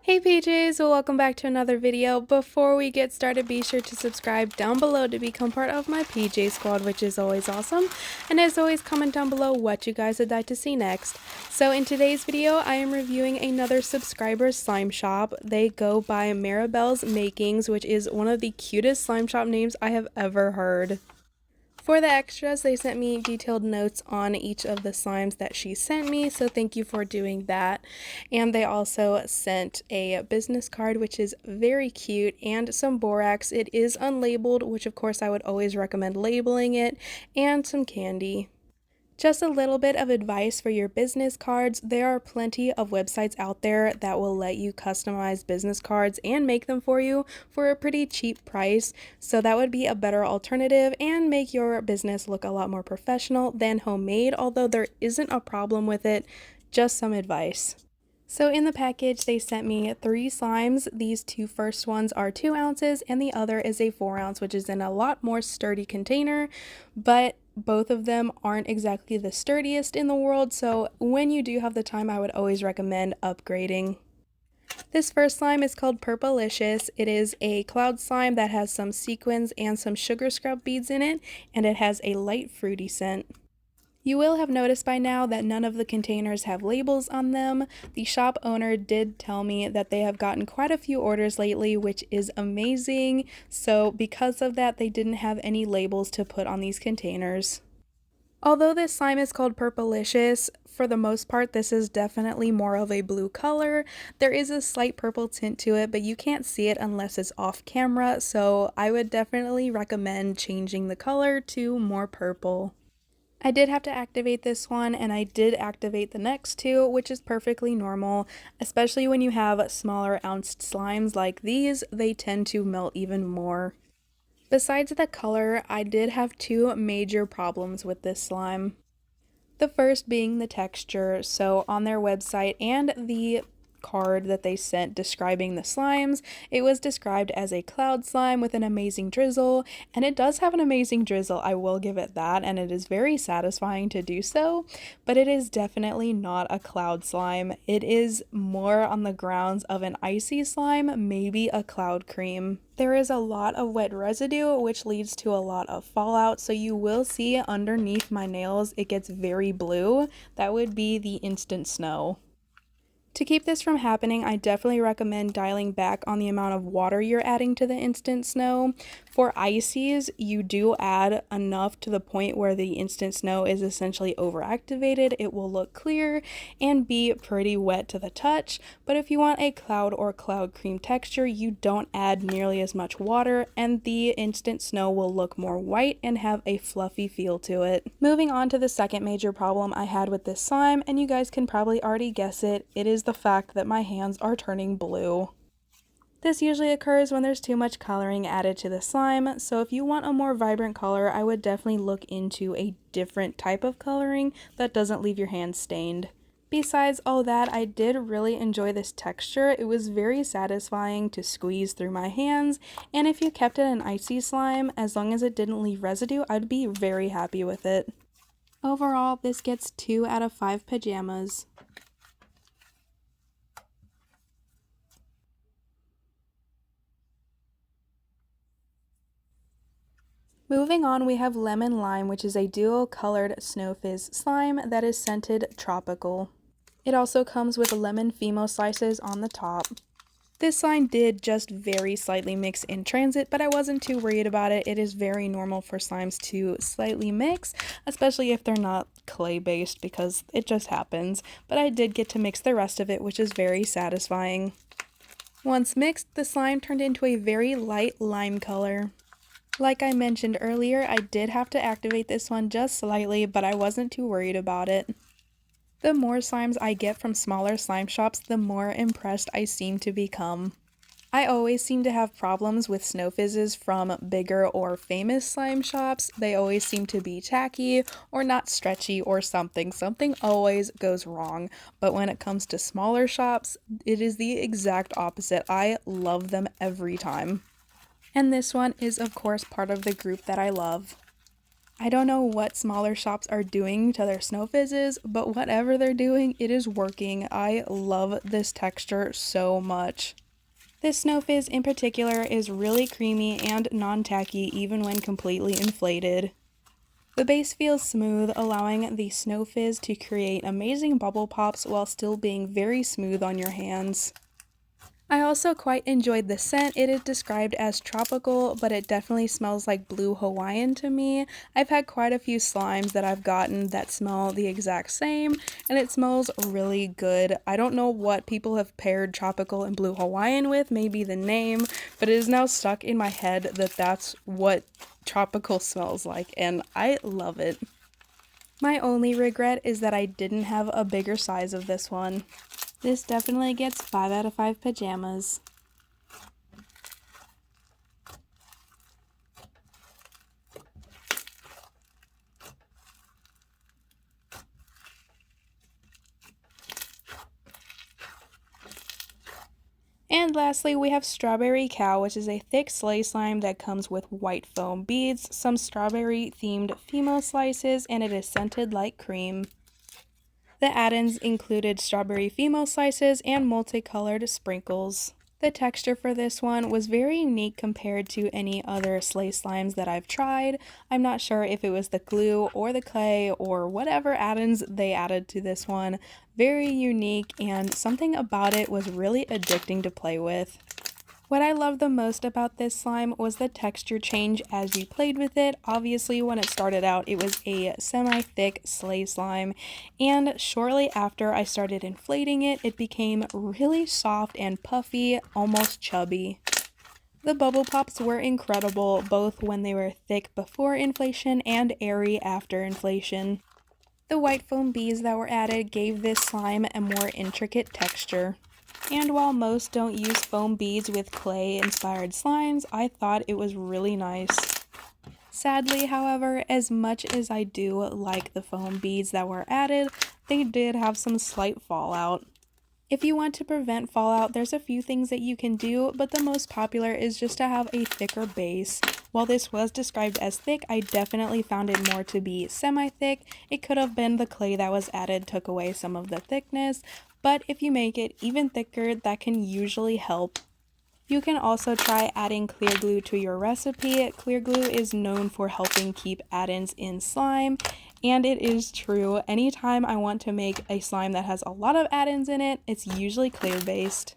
Hey PJs, well, welcome back to another video. Before we get started, be sure to subscribe down below to become part of my PJ squad, which is always awesome. And as always, comment down below what you guys would like to see next. So in today's video, I am reviewing another subscriber slime shop. They go by Mirabel's Makings, which is one of the cutest slime shop names I have ever heard. For the extras, they sent me detailed notes on each of the slimes that she sent me, so thank you for doing that. And they also sent a business card, which is very cute, and some borax. It is unlabeled, which of course I would always recommend labeling it, and some candy. Just a little bit of advice for your business cards. There are plenty of websites out there that will let you customize business cards and make them for you for a pretty cheap price. So that would be a better alternative and make your business look a lot more professional than homemade, although there isn't a problem with it. Just some advice. So in the package, they sent me 3 slimes. These two first ones are 2 ounces and the other is a 4 ounce, which is in a lot more sturdy container, but both of them aren't exactly the sturdiest in the world, so when you do have the time, I would always recommend upgrading. This first slime is called Purplicious. It is a cloud slime that has some sequins and some sugar scrub beads in it, and it has a light fruity scent. You will have noticed by now that none of the containers have labels on them. The shop owner did tell me that they have gotten quite a few orders lately, which is amazing. So because of that, they didn't have any labels to put on these containers. Although this slime is called Purplicious, for the most part this is definitely more of a blue color. There is a slight purple tint to it, but you can't see it unless it's off camera, so I would definitely recommend changing the color to more purple. I did have to activate this one, and I did activate the next two, which is perfectly normal, especially when you have smaller ounced slimes like these. They tend to melt even more. Besides the color, I did have 2 major problems with this slime. The first being the texture. So on their website and the card that they sent describing the slimes, it was described as a cloud slime with an amazing drizzle, and it does have an amazing drizzle, I will give it that, and it is very satisfying to do so, but it is definitely not a cloud slime. It is more on the grounds of an icy slime, maybe a cloud cream. There is a lot of wet residue, which leads to a lot of fallout, so you will see underneath my nails it gets very blue. That would be the instant snow. To keep this from happening, I definitely recommend dialing back on the amount of water you're adding to the instant snow. For ices, you do add enough to the point where the instant snow is essentially overactivated. It will look clear and be pretty wet to the touch, but if you want a cloud or cloud cream texture, you don't add nearly as much water, and the instant snow will look more white and have a fluffy feel to it. Moving on to the second major problem I had with this slime, and you guys can probably already guess it, it is the fact that my hands are turning blue. This usually occurs when there's too much coloring added to the slime, so if you want a more vibrant color, I would definitely look into a different type of coloring that doesn't leave your hands stained. Besides all that, I did really enjoy this texture. It was very satisfying to squeeze through my hands, and if you kept it an icy slime, as long as it didn't leave residue, I'd be very happy with it. Overall, this gets 2 out of 5 pajamas. Moving on, we have Lemon Lime, which is a dual colored snow fizz slime that is scented tropical. It also comes with lemon Fimo slices on the top. This slime did just very slightly mix in transit, but I wasn't too worried about it. It is very normal for slimes to slightly mix, especially if they're not clay based, because it just happens. But I did get to mix the rest of it, which is very satisfying. Once mixed, the slime turned into a very light lime color. Like I mentioned earlier, I did have to activate this one just slightly, but I wasn't too worried about it. The more slimes I get from smaller slime shops, the more impressed I seem to become. I always seem to have problems with snow fizzes from bigger or famous slime shops. They always seem to be tacky or not stretchy or something. Something always goes wrong. But when it comes to smaller shops, it is the exact opposite. I love them every time. And this one is, of course, part of the group that I love. I don't know what smaller shops are doing to their snow fizzes, but whatever they're doing, it is working. I love this texture so much. This snow fizz in particular is really creamy and non-tacky even when completely inflated. The base feels smooth, allowing the snow fizz to create amazing bubble pops while still being very smooth on your hands. I also quite enjoyed the scent. It is described as tropical, but it definitely smells like blue Hawaiian to me. I've had quite a few slimes that I've gotten that smell the exact same, and it smells really good. I don't know what people have paired tropical and blue Hawaiian with, maybe the name, but it is now stuck in my head that that's what tropical smells like, and I love it. My only regret is that I didn't have a bigger size of this one. This definitely gets 5 out of 5 pajamas. And lastly, we have Strawberry Cow, which is a thick sleigh slime that comes with white foam beads, some strawberry-themed female slices, and it is scented like cream. The add-ins included strawberry female slices and multicolored sprinkles. The texture for this one was very unique compared to any other sleigh slimes that I've tried. I'm not sure if it was the glue or the clay or whatever add-ins they added to this one. Very unique, and something about it was really addicting to play with. What I loved the most about this slime was the texture change as you played with it. Obviously, when it started out, it was a semi-thick sleigh slime, and shortly after I started inflating it, it became really soft and puffy, almost chubby. The bubble pops were incredible, both when they were thick before inflation and airy after inflation. The white foam beads that were added gave this slime a more intricate texture. And while most don't use foam beads with clay-inspired slimes, I thought it was really nice. Sadly, however, as much as I do like the foam beads that were added, they did have some slight fallout. If you want to prevent fallout, there's a few things that you can do, but the most popular is just to have a thicker base. While this was described as thick, I definitely found it more to be semi-thick. It could have been the clay that was added took away some of the thickness, but if you make it even thicker, that can usually help. You can also try adding clear glue to your recipe. Clear glue is known for helping keep add-ins in slime, and it is true. Anytime I want to make a slime that has a lot of add-ins in it, it's usually clear based.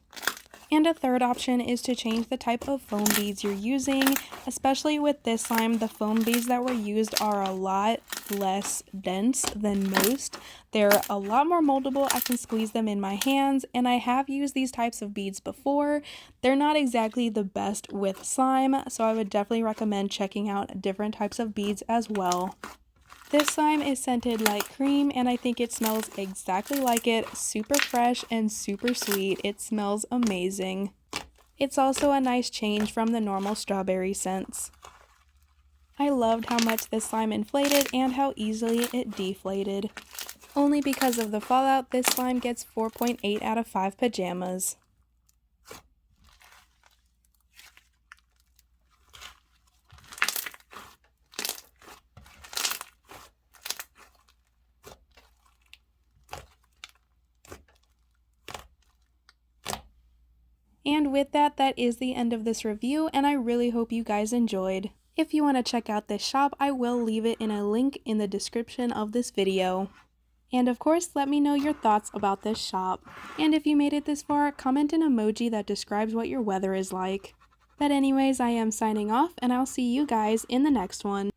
And a third option is to change the type of foam beads you're using. Especially with this slime, the foam beads that were used are a lot less dense than most. They're a lot more moldable. I can squeeze them in my hands, and I have used these types of beads before. They're not exactly the best with slime, so I would definitely recommend checking out different types of beads as well. This slime is scented like cream, and I think it smells exactly like it. Super fresh and super sweet. It smells amazing. It's also a nice change from the normal strawberry scents. I loved how much this slime inflated and how easily it deflated. Only because of the fallout, this slime gets 4.8 out of 5 pajamas. And with that, that is the end of this review, and I really hope you guys enjoyed. If you want to check out this shop, I will leave it in a link in the description of this video. And of course, let me know your thoughts about this shop. And if you made it this far, comment an emoji that describes what your weather is like. But anyways, I am signing off, and I'll see you guys in the next one.